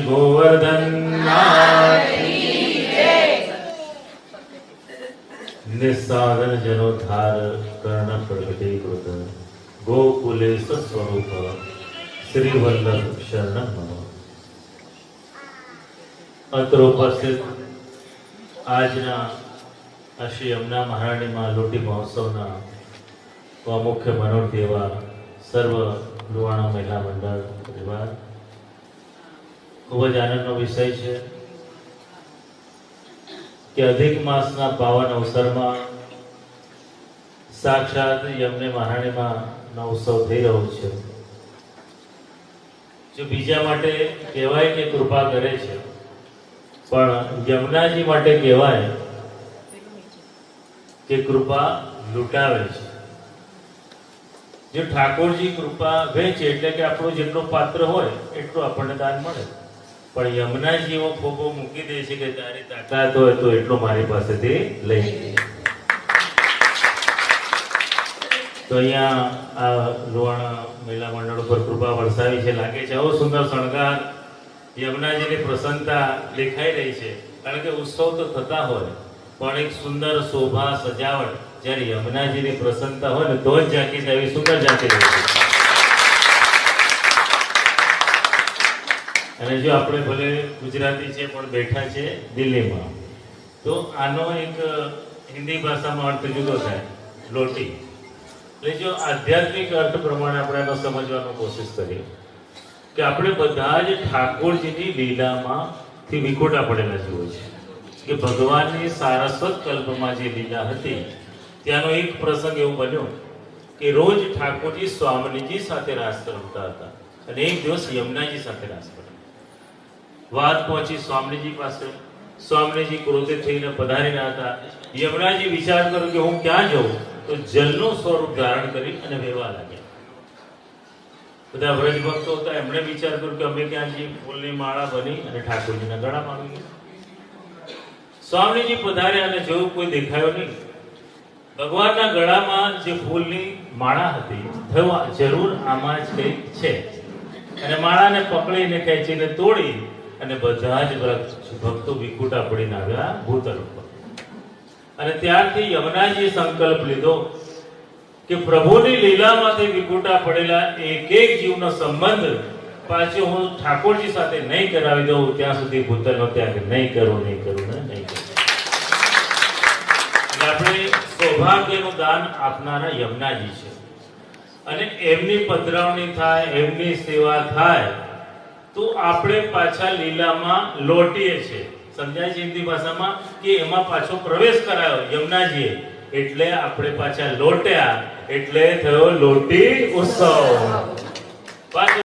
શ્રી ગોવર્ધન નિસ્સાધન જનોદ્ધાર કર્ણ પ્રગટીકૃત ગોકુલેશ સ્વરૂપ શ્રી વલ્લભ શરણ મમ. અંતર ઉપસ્થિત આજના શ્રી યમુના મહારાણીમાં લોટી મહોત્સવના મુખ્ય મનોરથી એવા સર્વ લુહાણા મહિલા મંડળ પરિવાર, ખૂબ જ આનંદનો વિષય છે કે અધિક માસના પાવન અવસરમાં સાક્ષાત યમુના મહારાણીમાં નો ઉત્સવ થઈ રહ્યો છે. જો બીજા માટે કહેવાય કે કૃપા કરે છે, પણ યમુનાજી માટે કહેવાય કે કૃપા લૂંટાવે છે. જો ઠાકોરજી કૃપા વહેંચે એટલે કે આપણો જેટલો પાત્ર હોય એટલું આપણને દાન મળે, પણ યમુનાજી એવો ખોબો મૂકી દે છે કે તારી તાકાત હોય તો એટલો મારી પાસેથી લઈ લે. તો અહીંયા આ લુહાણા મહિલા મંડળ પર કૃપા વરસાવી છે. લાગે છે આવો સુંદર શણગાર, યમુનાજીની પ્રસન્નતા દેખાઈ રહી છે. કારણ કે ઉત્સવ તો થતા હોય, પણ એક સુંદર શોભા સજાવટ જ્યારે યમુનાજીની પ્રસન્નતા હોય ને તો જ ઝાંકી જાય, એવી સુંદર ઝાંકી રહી છે. અને જો આપણે ભલે ગુજરાતી છે પણ બેઠા છે દિલ્હીમાં, તો આનો એક હિન્દી ભાષામાં અર્થ જુદો થાય, લોટી. એટલે જો આધ્યાત્મિક અર્થ પ્રમાણે આપણે એનો સમજવાનો કોશિશ કરીએ કે આપણે બધા જ ઠાકોરજીની લીલામાં થી વિખોટા પડેલા જીવો છે. કે ભગવાનની સારસ્વત કલ્પમાં જે લીલા હતી ત્યાંનો એક પ્રસંગ એવું બન્યો કે રોજ ઠાકોરજી સ્વામીજી સાથે રાસ રમતા હતા અને એક દિવસ યમુનાજી સાથે રાસ રમ્યા. વાત પહોંચી સ્વામીજી પાસે. સ્વામીજી ક્રોધિત થઈને પધારી રહ્યા હતા. યમુનાજી વિચાર કર્યો કે હું ક્યાં જાઉં, તો જલનું સ્વરૂપ ધારણ કરી અને વહેવા લાગ્યા. બધા વ્રજ ભક્તો હતા, એમણે વિચાર કર્યો કે અમે ક્યાં જઈએ, ફૂલની માળા બની અને ઠાકોરજીના ગળામાં આવી ગયા. સ્વામીજી પધાર્યા અને જોયું કોઈ દેખાયો નહીં. ભગવાનના ગળામાં જે ફૂલની માળા હતી, થયું જરૂર આમાં જ કંઈક છે. અને માળાને પકડીને ખેંચીને તોડી અને બધા જ ભક્તો વિખૂટા પડીને આવ્યા ભૂતલ ઉપર. અને ત્યારથી યમુનાજીએ સંકલ્પ લીધો કે પ્રભુની લીલામાંથી વિખૂટા પડેલા એક એક જીવનો સંબંધ પાછો હું ઠાકોરજી સાથે નહીં કરાવી દઉં ત્યાં સુધી ભૂતલનો ત્યાગ નહીં કરું. આપણે સૌભાગ્યનું દાન આપનારા યમુનાજી છે અને એમની પધરાવણી થાય, એમની સેવા થાય તો આપણે પાછા લીલામાં લોટીએ છીએ. સમજાય છે હિન્દી ભાષામાં કે એમાં પાછો પ્રવેશ કરાયો યમુનાજીએ, એટલે આપણે પાછા લોટ્યા, એટલે થયો લોટી ઉત્સવ.